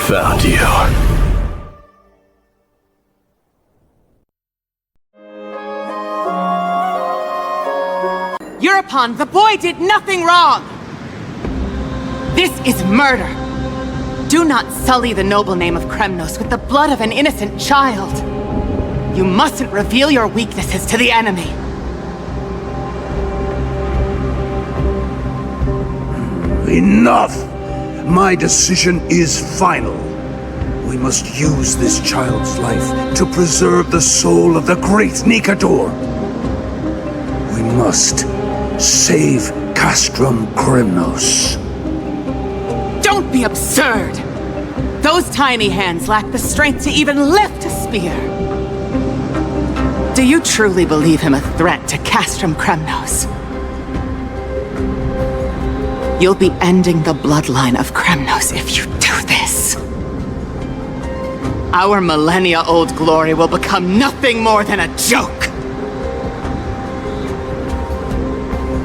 Found you. European, the boy did nothing wrong! This is murder! Do not sully the noble name of Kremnos with the blood of an innocent child! You mustn't reveal your weaknesses to the enemy! Enough! My decision is final. We must use this child's life to preserve the soul of the great Nikador. We must save Castrum Kremnos. Don't be absurd! Those tiny hands lack the strength to even lift a spear. Do you truly believe him a threat to Castrum Kremnos? You'll be ending the bloodline of Kremnos if you do this. Our millennia-old glory will become nothing more than a joke!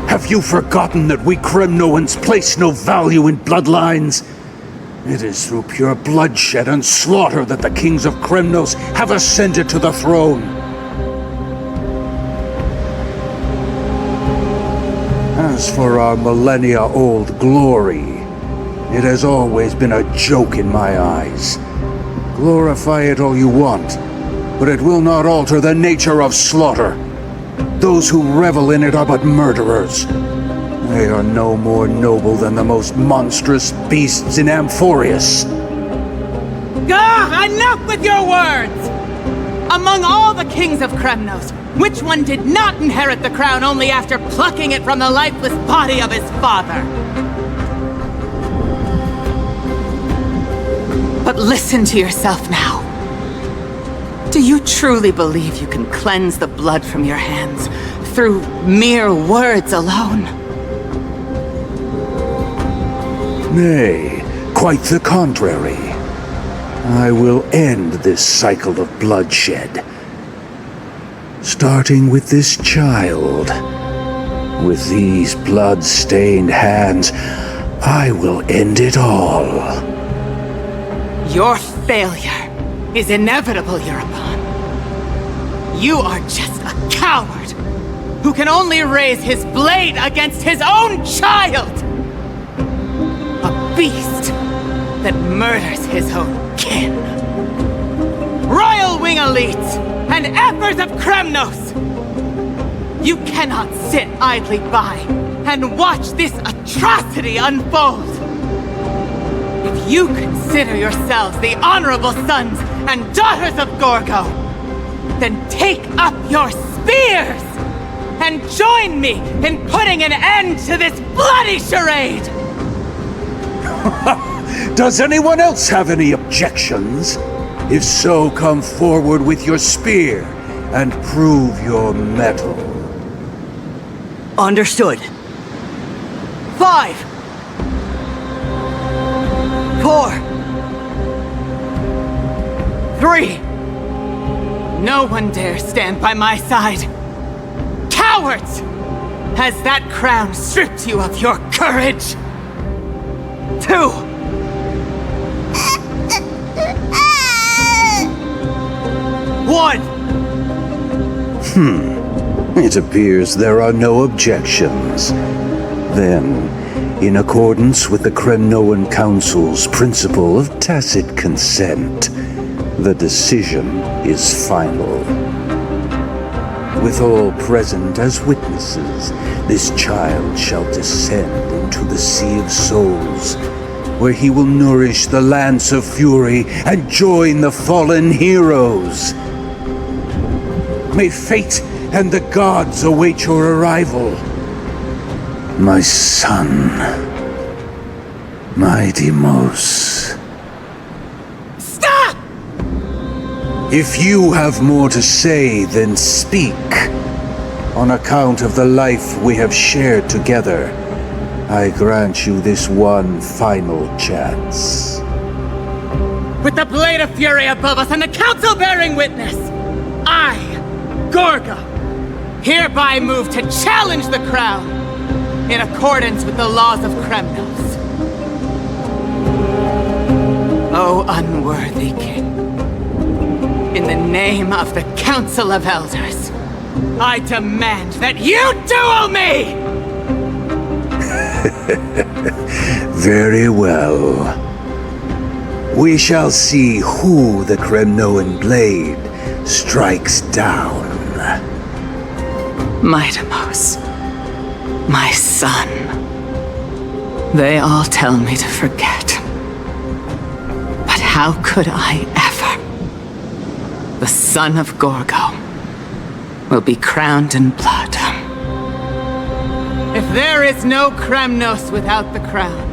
Have you forgotten that we Kremnoans place no value in bloodlines? It is through pure bloodshed and slaughter that the kings of Kremnos have ascended to the throne. As for our millennia-old glory, it has always been a joke in my eyes. Glorify it all you want, but it will not alter the nature of slaughter. Those who revel in it are but murderers. They are no more noble than the most monstrous beasts in Amphoreus. Enough with your words! Among all the kings of Kremnos, which one did not inherit the crown only after plucking it from the lifeless body of his father? But listen to yourself now. Do you truly believe you can cleanse the blood from your hands through mere words alone? Nay, quite the contrary. I will end this cycle of bloodshed. Starting with this child. With these blood-stained hands, I will end it all. Your failure is inevitable, European. You are just a coward who can only raise his blade against his own child! A beast that murders his own kin. Royal Wing Elites and Emperors of Kremnos! You cannot sit idly by and watch this atrocity unfold! If you consider yourselves the honorable sons and daughters of Gorgo, then take up your spears and join me in putting an end to this bloody charade! Does anyone else have any objections? If so, come forward with your spear and prove your mettle. Understood. 5, 4, 3. No one dare stand by my side. Cowards! Has that crown stripped you of your courage? 2. One! It appears there are no objections. Then, in accordance with the Kremnoan Council's principle of tacit consent, the decision is final. With all present as witnesses, this child shall descend into the Sea of Souls, where he will nourish the Lance of Fury and join the fallen heroes. May fate and the gods await your arrival, my son, mydeimos. Stop! If you have more to say, then speak. On account of the life we have shared together, I grant you this one final chance. With the blade of fury above us and the council bearing witness, I, Gorgo, hereby move to challenge the crown in accordance with the laws of Kremnos. unworthy king. In the name of the Council of Elders, I demand that you duel me! Very well. We shall see who the Cremnoan blade strikes down. Mydeimos, my son. They all tell me to forget. But how could I ever? The son of Gorgo will be crowned in blood. If there is no Kremnos without the crown,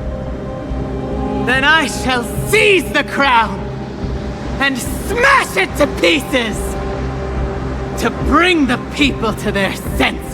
then I shall seize the crown and smash it to pieces to bring the people to their senses.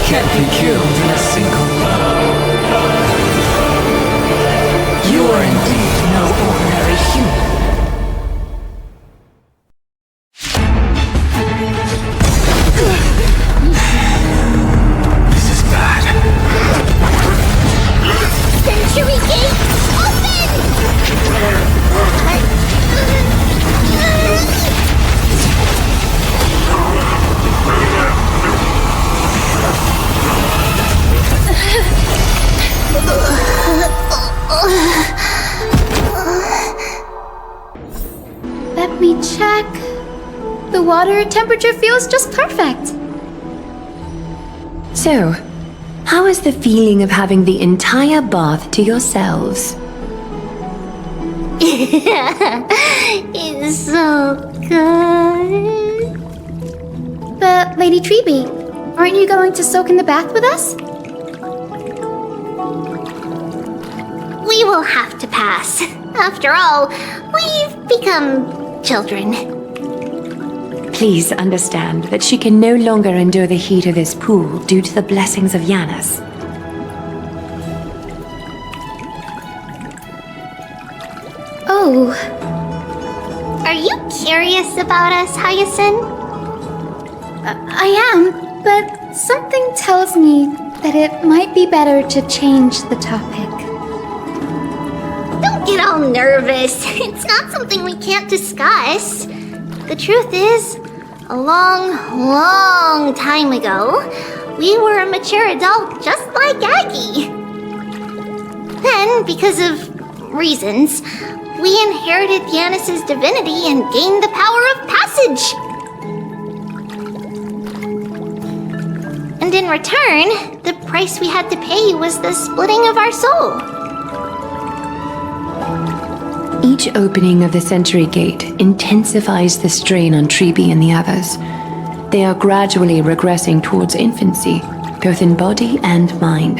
Can't be killed in a single blow. You are indeed no ordinary human. This is bad. Century Gate, Let me check. The water temperature feels just perfect. So, how is the feeling of having the entire bath to yourselves? it's so good. But, Lady Tribi, aren't you going to soak in the bath with us? We will have to pass. After all, we've become children. Please understand that she can no longer endure the heat of this pool due to the blessings of Yanis. Oh. Are you curious about us, Hyacinth? I am, but something tells me that it might be better to change the topic. Don't get all nervous. It's not something we can't discuss. The truth is, a long, long time ago, we were a mature adult just like Aggie. Then, because of reasons, we inherited Yanis' divinity and gained the power of passage. And in return, the price we had to pay was the splitting of our soul. Each opening of the Century Gate intensifies the strain on Tribi and the others. They are gradually regressing towards infancy, both in body and mind.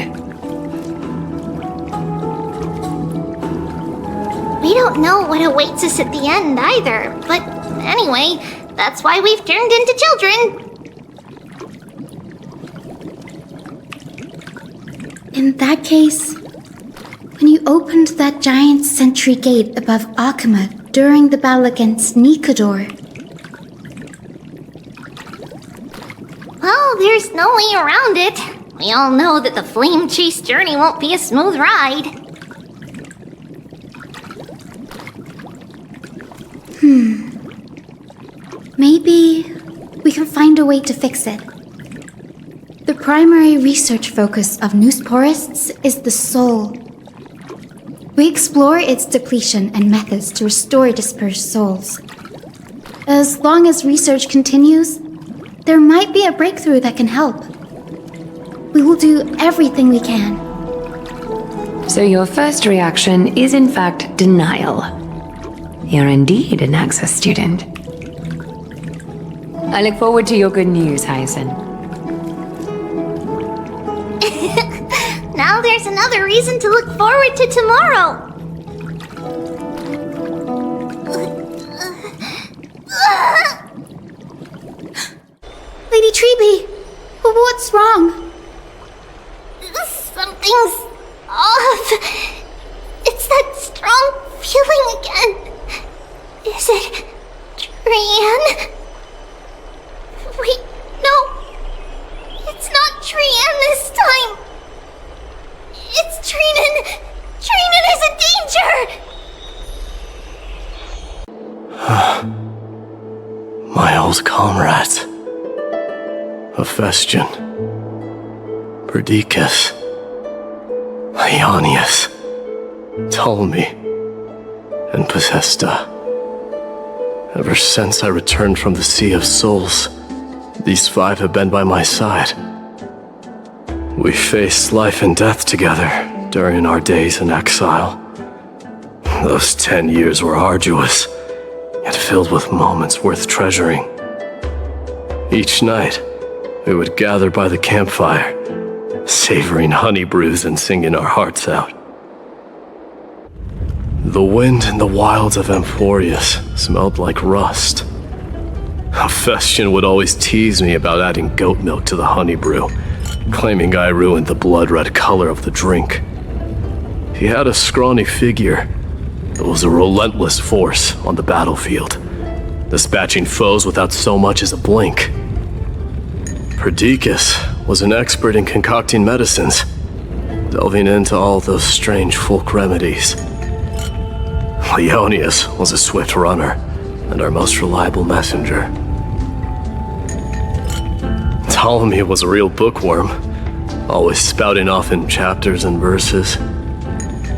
We don't know what awaits us at the end either, but anyway, that's why we've turned into children. In that case, When you opened that giant sentry gate above Akama during the battle against Nikador. Well, there's no way around it. We all know that the flame chase journey won't be a smooth ride. Maybe we can find a way to fix it. The primary research focus of Noosporists is the soul. We explore its depletion and methods to restore dispersed souls. As long as research continues, there might be a breakthrough that can help. We will do everything we can. So your first reaction is in fact denial. You're indeed an anaxa student. I look forward to your good news, Hyacinth. Now there's another reason to look forward to tomorrow. Lady Tribi, what's wrong? Something's off. It's that strong feeling again. Is it Trian? Wait, no. It's not Trian this time. It's Trinan. Trinan is in danger. My old comrades. Hephaestion. Perdiccas. Ionius. Ptolemy. And Possesta. Ever since I returned from the Sea of Souls, these five have been by my side. We faced life and death together during our days in exile. Those 10 years were arduous, yet filled with moments worth treasuring. Each night, we would gather by the campfire, savoring honey brews and singing our hearts out. The wind in the wilds of Amphoreus smelled like rust. Hephaestion would always tease me about adding goat milk to the honey brew, claiming I ruined the blood-red color of the drink. He had a scrawny figure, but was a relentless force on the battlefield, dispatching foes without so much as a blink. Perdiccas was an expert in concocting medicines, delving into all those strange folk remedies. Ionius was a swift runner and our most reliable messenger. Ptolemy was a real bookworm, always spouting off in chapters and verses.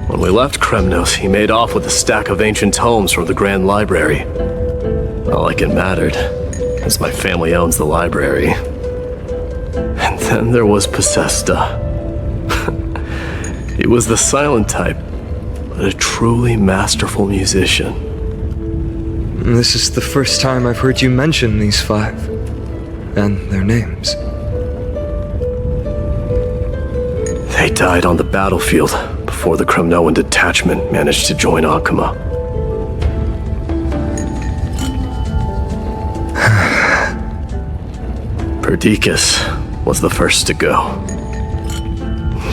When we left Kremnos, he made off with a stack of ancient tomes from the Grand Library. Not like it mattered, as my family owns the library. And then there was Possesta. He was the silent type, but a truly masterful musician. This is the first time I've heard you mention these five, and their names. They died on the battlefield before the Kremnoan detachment managed to join Akama. Perdiccas was the first to go.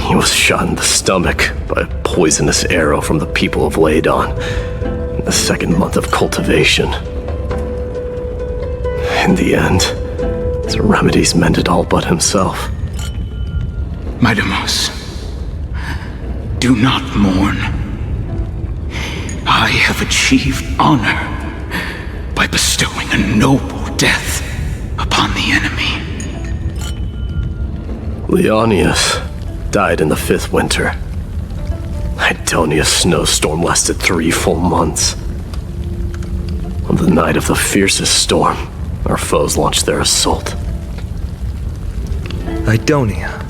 He was shot in the stomach by a poisonous arrow from the people of Laedon in the second month of cultivation. In the end, the remedies mended all but himself. Mydeimos, do not mourn. I have achieved honor by bestowing a noble death upon the enemy. Leonius died in the 5th winter. Idonia's snowstorm lasted 3 full months. On the night of the fiercest storm, our foes launched their assault. Idonia.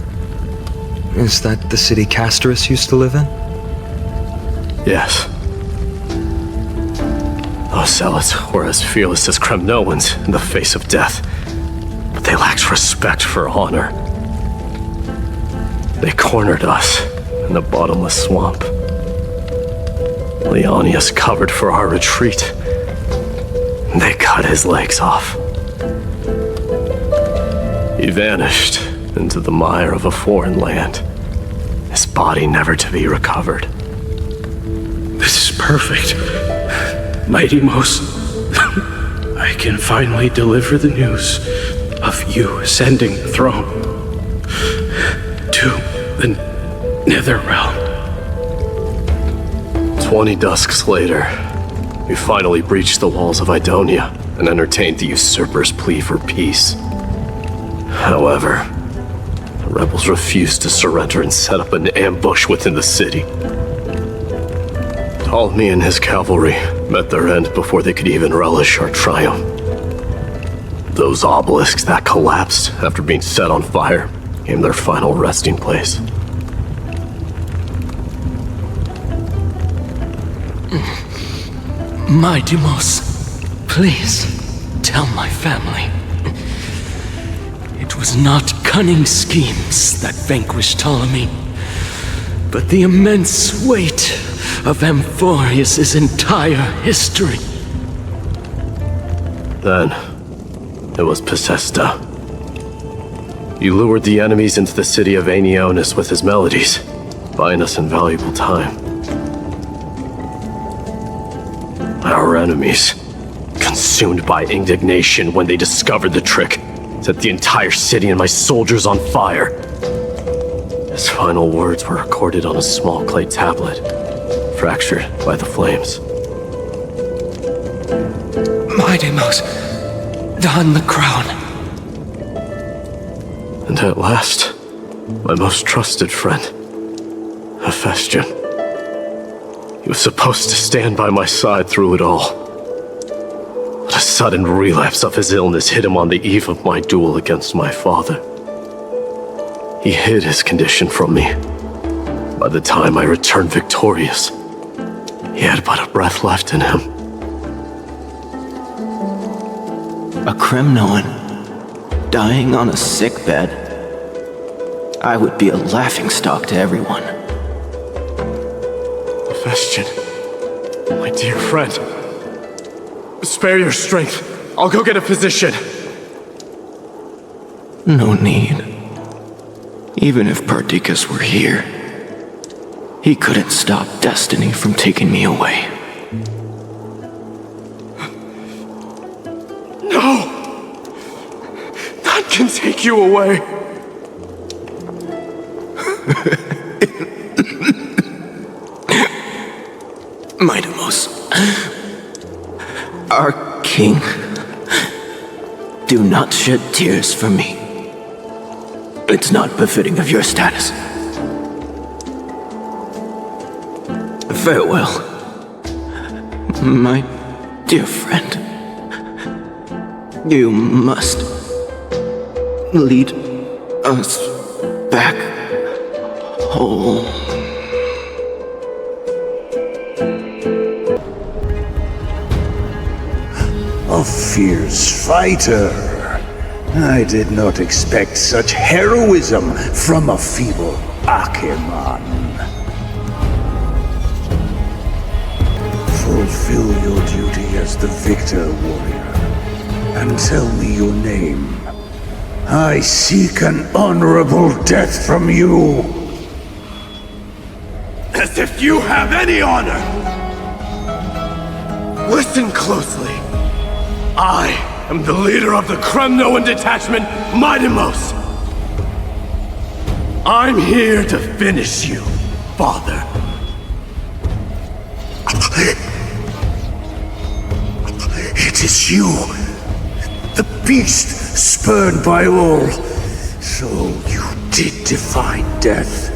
Is that the city Castorus used to live in? Yes. Those zealots were as fearless as Kremnoans in the face of death, but they lacked respect for honor. They cornered us in a bottomless swamp. Leonius covered for our retreat. They cut his legs off. He vanished into the mire of a foreign land, his body never to be recovered. This is perfect. Mydeimos, I can finally deliver the news of you ascending the throne to the Netherrealm. 20 dusks later, we finally breached the walls of Idonia and entertained the usurper's plea for peace. However, the rebels refused to surrender and set up an ambush within the city. Ptolemy and his cavalry met their end before they could even relish our triumph. Those obelisks that collapsed after being set on fire became their final resting place. Mydeimos, please tell my family. It was not cunning schemes that vanquished Ptolemy, but the immense weight of Amphoreus' entire history. Then, it was Pacesta. He lured the enemies into the city of Aenionis with his melodies, buying us invaluable time. Our enemies, consumed by indignation when they discovered the trick, set the entire city and my soldiers on fire. His final words were recorded on a small clay tablet, fractured by the flames. Mydeimos, don the crown. And at last, my most trusted friend, Hephaestion. He was supposed to stand by my side through it all. But a sudden relapse of his illness hit him on the eve of my duel against my father. He hid his condition from me. By the time I returned victorious, he had but a breath left in him. A Kremnoan dying on a sickbed. I would be a laughingstock to everyone. Hephaestion, my dear friend, spare your strength. I'll go get a physician. No need. Even if Perdiccas were here, he couldn't stop destiny from taking me away. No! None can take you away. Mydeimos, our king, do not shed tears for me. It's not befitting of your status. Farewell, my dear friend. You must lead us back home. A fierce fighter. I did not expect such heroism from a feeble Achaeman. Fulfill your duty as the victor, warrior, and tell me your name. I seek an honorable death from you. As if you have any honor! Listen closely. I am the leader of the Kremnoan detachment, Mydeimos. I'm here to finish you, father. It is you, the beast spurned by all. So you did defy death.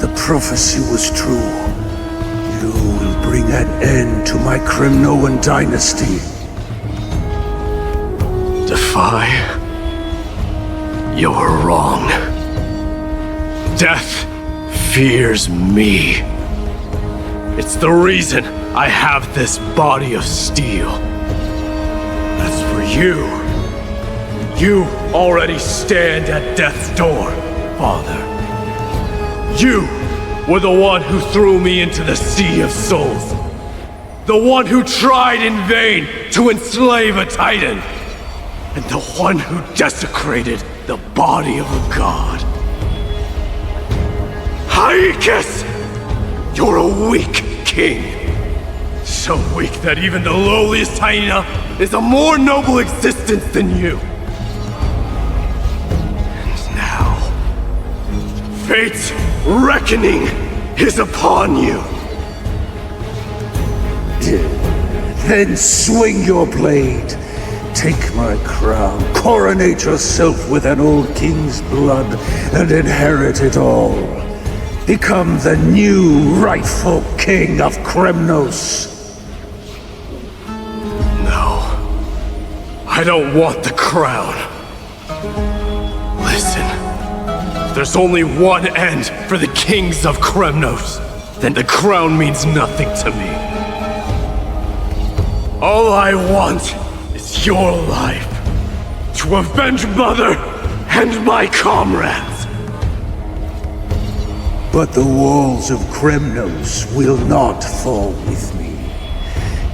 The prophecy was true. You will bring an end to my Kremnoan dynasty. Defy? You're wrong. Death fears me. It's the reason I have this body of steel. As for you, you already stand at death's door, father. You were the one who threw me into the Sea of Souls. The one who tried in vain to enslave a titan. And the one who desecrated the body of a god. Haikis! You're a weak king. So weak that even the lowliest hyena is a more noble existence than you. And now, fate's reckoning is upon you. Then swing your blade. Take my crown, coronate yourself with an old king's blood, and inherit it all. Become the new rightful king of Kremnos. No. I don't want the crown. Listen. There's only one end for the kings of Kremnos. Then the crown means nothing to me. All I want is your life. To avenge Mother and my comrades. But the walls of Kremnos will not fall with me.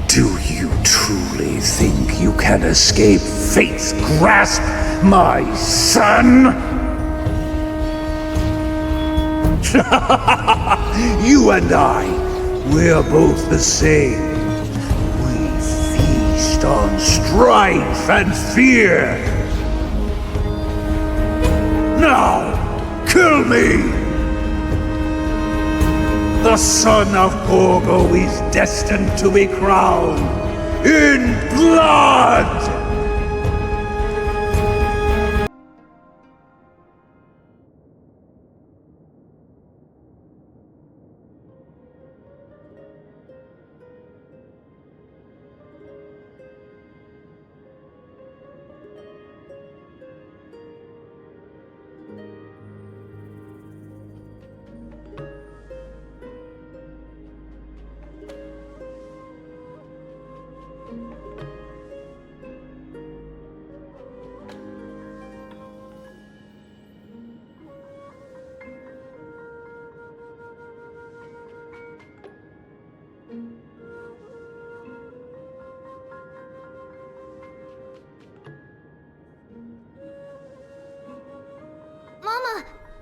Do you truly think you can escape fate's grasp, my son? You and I, we're both the same. We feast on strife and fear. Now, kill me! The son of Borgo is destined to be crowned in blood!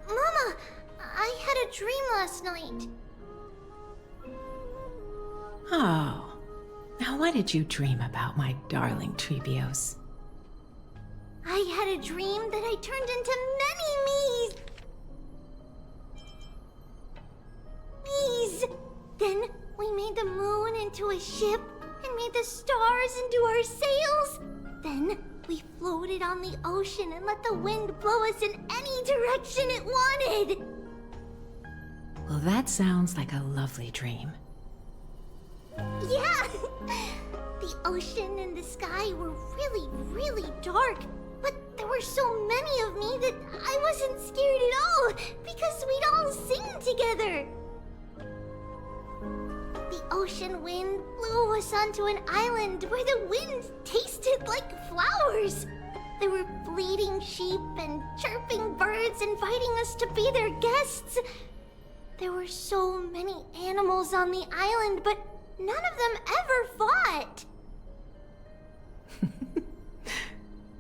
Mama, I had a dream last night. Oh. Now what did you dream about, my darling Tribios? I had a dream that I turned into many me's. Then we made the moon into a ship and made the stars into our sails. Then we floated on the ocean and let the wind blow us in any direction it wanted. Well, that sounds like a lovely dream. Yeah! The ocean and the sky were really, really dark, but there were so many of me that I wasn't scared at all because we'd all sing together. The ocean wind blew us onto an island where the wind tasted like flowers. There were bleating sheep and chirping birds inviting us to be their guests. There were so many animals on the island, but none of them ever fought.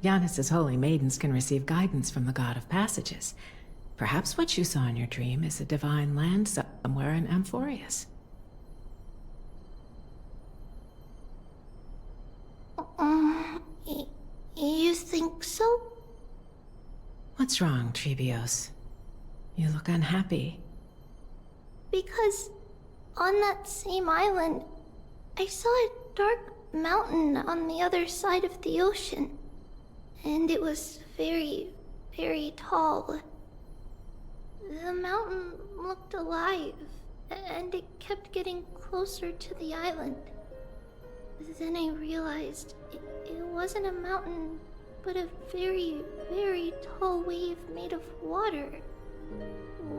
Giannis's holy maidens can receive guidance from the god of passages. Perhaps what you saw in your dream is a divine land somewhere in Amphoreus. You think so? What's wrong, Tribios? You look unhappy. Because on that same island, I saw a dark mountain on the other side of the ocean. And it was very, very tall. The mountain looked alive, and it kept getting closer to the island. Then I realized it wasn't a mountain, but a very, very tall wave made of water.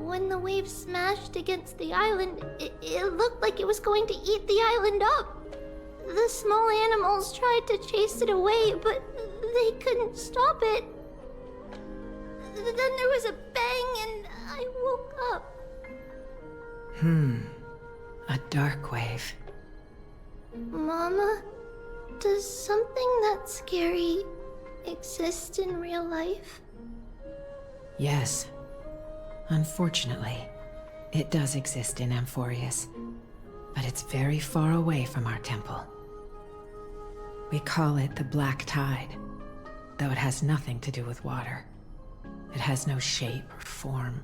When the wave smashed against the island, it looked like it was going to eat the island up. The small animals tried to chase it away, but they couldn't stop it. Then there was a bang and I woke up. A dark wave. Mama, does something that scary exist in real life? Yes. Unfortunately, it does exist in Amphoreus. but it's very far away from our temple. We call it the Black Tide, though it has nothing to do with water. It has no shape or form,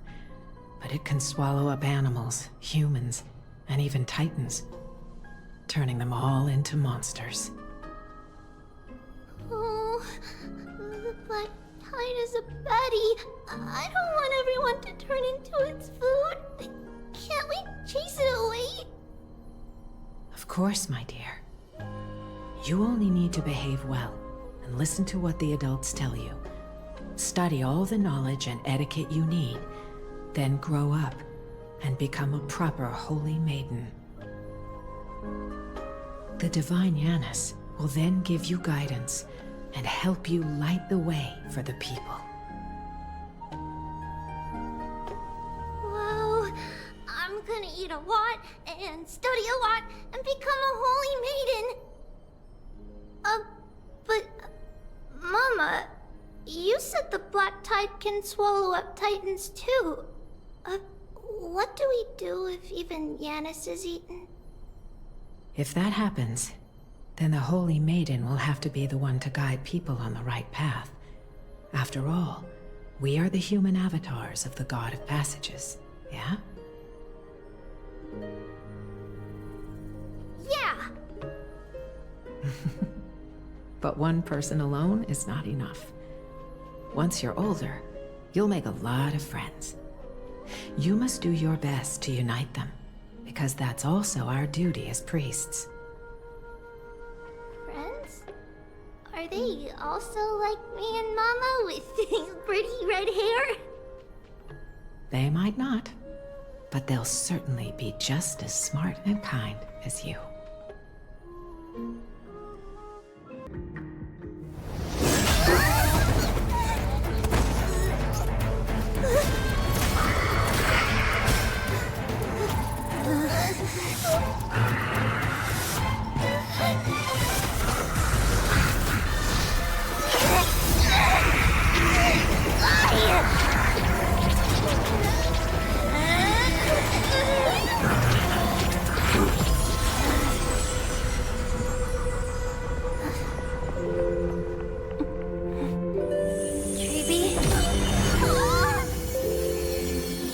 but it can swallow up animals, humans, and even titans, turning them all into monsters. Oh, the Black Tide is a baddie. I don't want everyone to turn into its food. Can't we chase it away? Of course, my dear. You only need to behave well and listen to what the adults tell you. Study all the knowledge and etiquette you need, then grow up and become a proper holy maiden. The divine Yanis will then give you guidance and help you light the way for the people. Wow, I'm gonna eat a lot and study a lot and become a holy maiden. But Mama, you said the Black Tide can swallow up titans too. What do we do if even Yanis is eaten? If that happens, then the Holy Maiden will have to be the one to guide people on the right path. After all, we are the human avatars of the God of Passages, yeah? Yeah! But one person alone is not enough. Once you're older, you'll make a lot of friends. You must do your best to unite them, because that's also our duty as priests. Friends? Are they also like me and Mama with pretty red hair? They might not, but they'll certainly be just as smart and kind as you.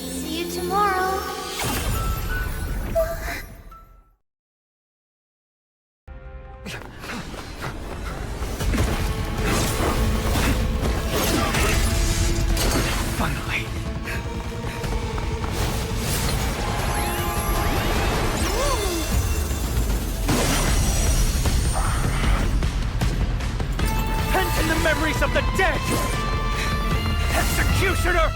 See you tomorrow. Finally. Pent in the memories of the dead! Executioner!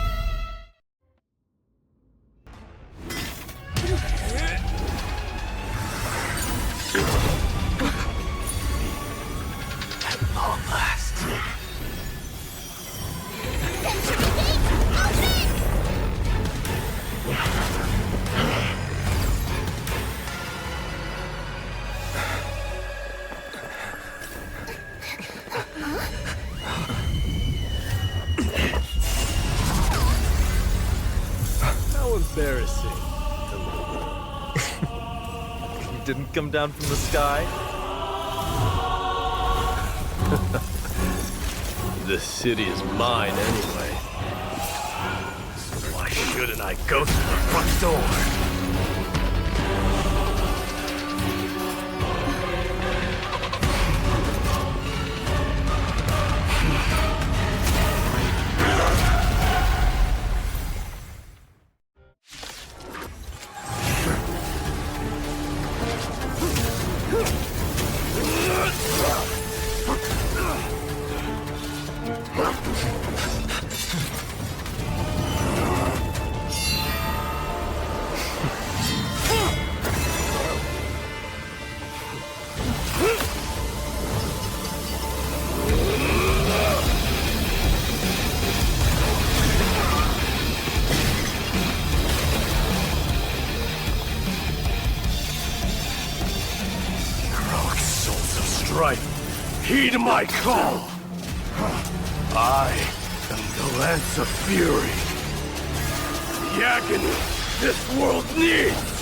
At long last. How embarrassing. You didn't come down from the sky? This city is mine anyway. So why shouldn't I go through the front door? Heed my call! I am the Lance of Fury. The agony this world needs!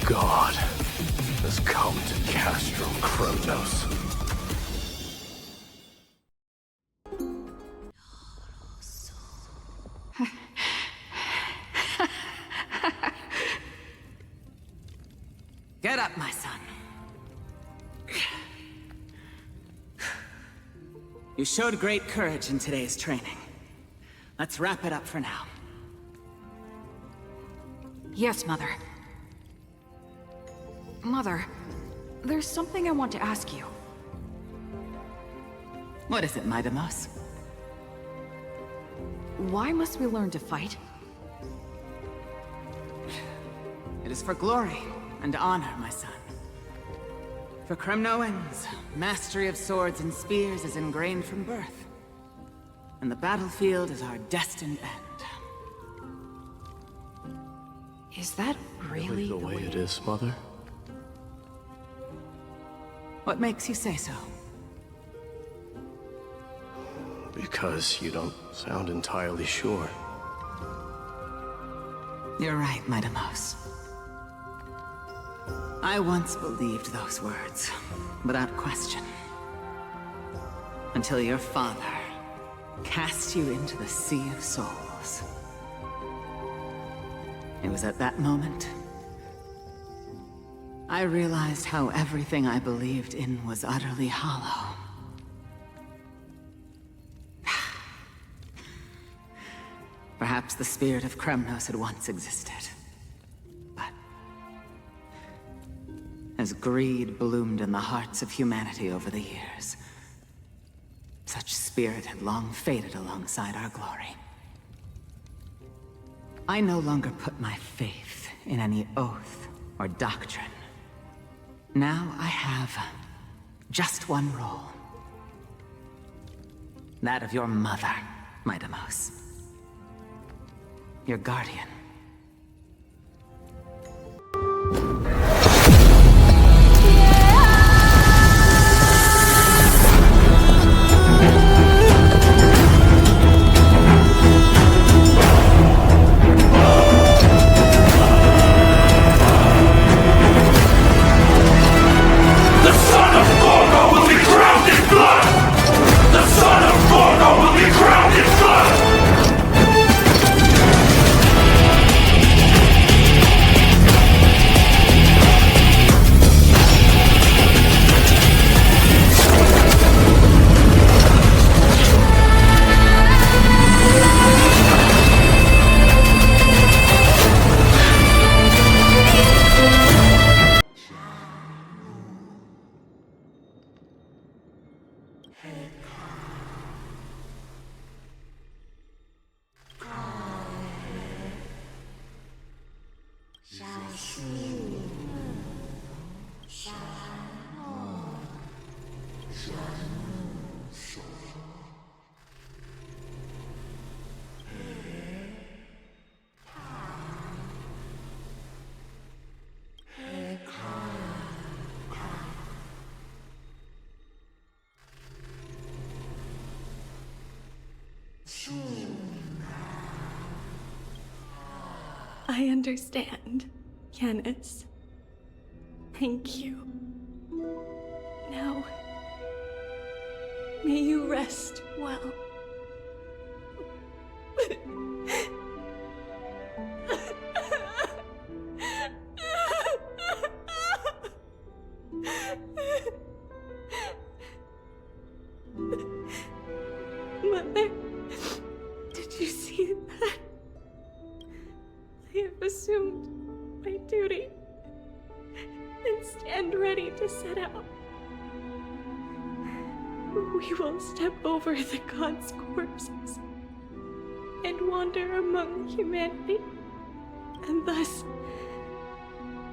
god has come to Castro Kremnos. Get up, my son. You showed great courage in today's training. Let's wrap it up for now. Yes, Mother. Mother, there's something I want to ask you. What is it, mydeimos? Why must we learn to fight? It is for glory and honor, my son. For Kremnoans, mastery of swords and spears is ingrained from birth. And the battlefield is our destined end. Is that really the way it is, Mother? What makes you say so? Because you don't sound entirely sure. You're right, mydeimos. I once believed those words, without question. Until your father cast you into the Sea of Souls. It was at that moment I realized how everything I believed in was utterly hollow. Perhaps the spirit of Kremnos had once existed. But as greed bloomed in the hearts of humanity over the years, such spirit had long faded alongside our glory. I no longer put my faith in any oath or doctrine. Now I have just one role. That of your mother, mydeimos. Your guardian. I understand, Yanis. Thank you. Now, may you rest well. Mother, did you see that? I have assumed my duty and stand ready to set out. We will step over the gods' corpses and wander among humanity, and thus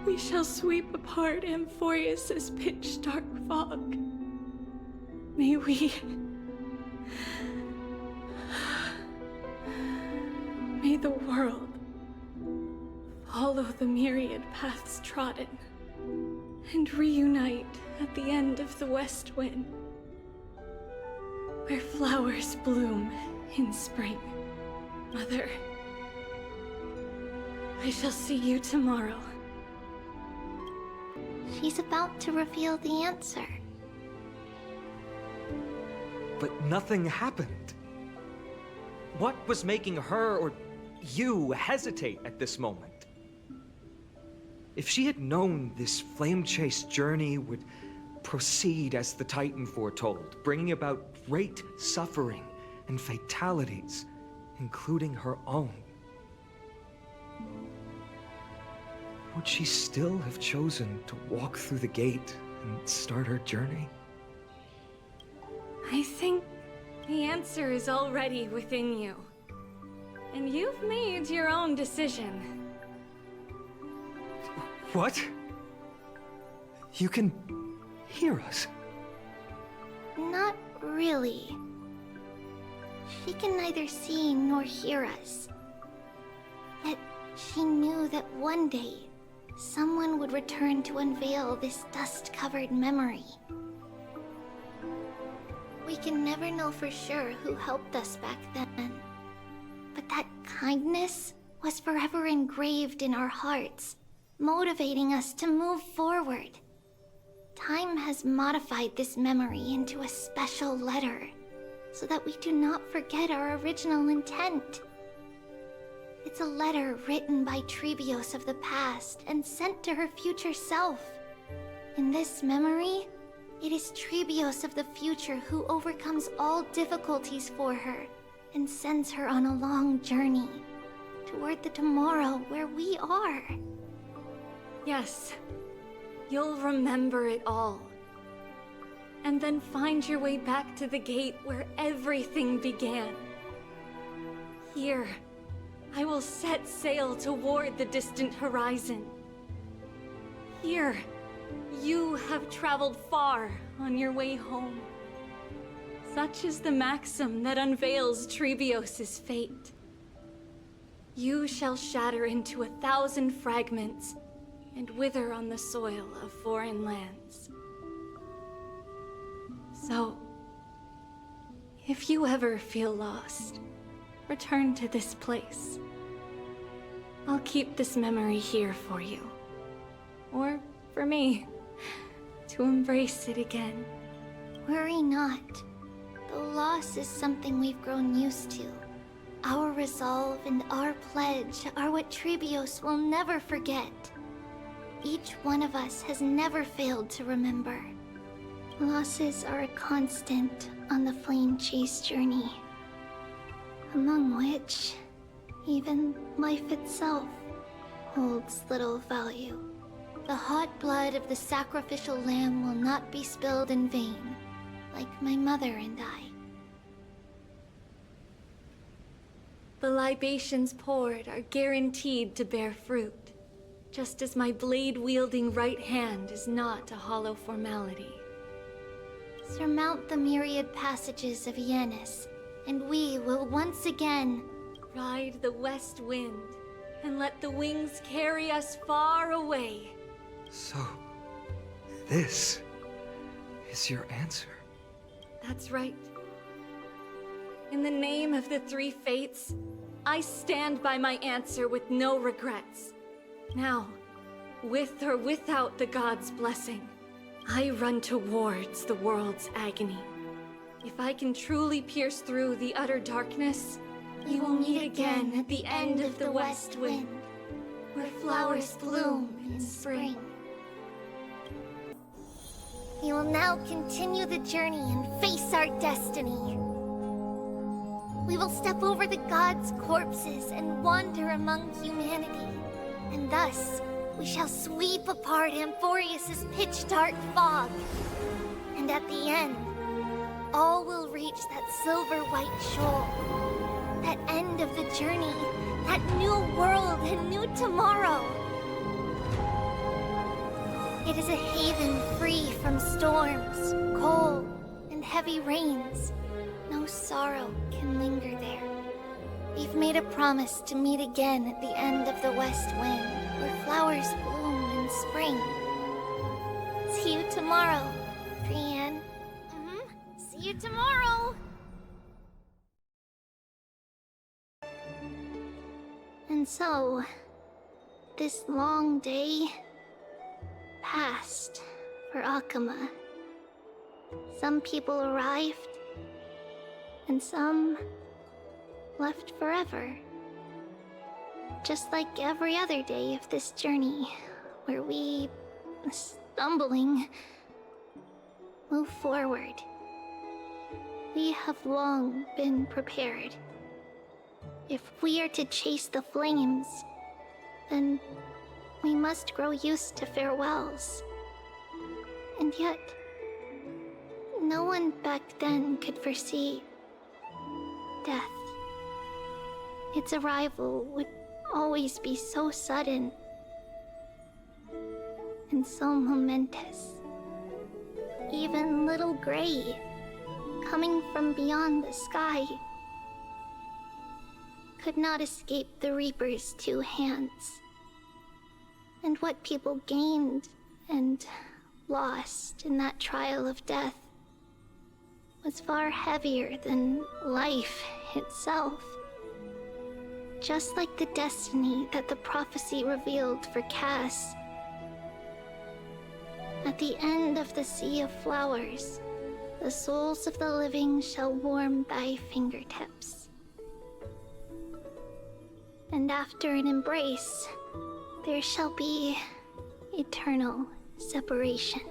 we shall sweep apart Amphoreus' pitch-dark fog. May we... May the world follow the myriad paths trodden and reunite at the end of the west wind, where flowers bloom in spring. Mother, I shall see you tomorrow She's about to reveal the answer. But nothing happened. What was making her or you hesitate at this moment? If she had known this flame chase journey would proceed as the Titan foretold, bringing about great suffering and fatalities, including her own, would she still have chosen to walk through the gate and start her journey? I think the answer is already within you. And you've made your own decision. What? You can hear us? Not really. She can neither see nor hear us. Yet she knew that one day, someone would return to unveil this dust-covered memory. We can never know for sure who helped us back then. But that kindness was forever engraved in our hearts, motivating us to move forward. Time has modified this memory into a special letter, so that we do not forget our original intent. It's a letter written by Tribios of the past and sent to her future self. In this memory, it is Tribios of the future who overcomes all difficulties for her and sends her on a long journey toward the tomorrow where we are. Yes, you'll remember it all. And then find your way back to the gate where everything began. Here, I will set sail toward the distant horizon. Here, you have traveled far on your way home. Such is the maxim that unveils Tribios' fate. You shall shatter into 1,000 fragments and wither on the soil of foreign lands. So, if you ever feel lost, return to this place. I'll keep this memory here for you. Or for me, to embrace it again. Worry not. The loss is something we've grown used to. Our resolve and our pledge are what Tribios will never forget. Each one of us has never failed to remember. Losses are a constant on the flame chase journey, among which even life itself holds little value. The hot blood of the sacrificial lamb will not be spilled in vain, like my mother and I. The libations poured are guaranteed to bear fruit, just as my blade-wielding right hand is not a hollow formality. Surmount the myriad passages of Yanis, and we will once again ride the west wind and let the wings carry us far away. So, this is your answer? That's right. In the name of the three fates, I stand by my answer with no regrets. Now, with or without the gods' blessing, I run towards the world's agony. If I can truly pierce through the utter darkness, we will meet again at the end of the west wind, where flowers bloom in spring. We will now continue the journey and face our destiny. We will step over the gods' corpses and wander among humanity, and thus we shall sweep apart Amphoreus' pitch-dark fog. And at the end, all will reach that silver-white shoal. That end of the journey, that new world and new tomorrow. It is a haven free from storms, cold, and heavy rains. No sorrow can linger there. We've made a promise to meet again at the end of the west wind, where flowers bloom in spring. See you tomorrow, Brienne. See you tomorrow! And so, this long day, passed for Akama. Some people arrived, and some left forever. Just like every other day of this journey, where we, stumbling, move forward. We have long been prepared. If we are to chase the flames, then we must grow used to farewells. And yet, no one back then could foresee death. Its arrival would always be so sudden and so momentous. Even little Gray, coming from beyond the sky, could not escape the Reaper's two hands. And what people gained and lost in that trial of death was far heavier than life itself. Just like the destiny that the prophecy revealed for Cass. At the end of the Sea of Flowers, the souls of the living shall warm thy fingertips. And after an embrace, there shall be eternal separation.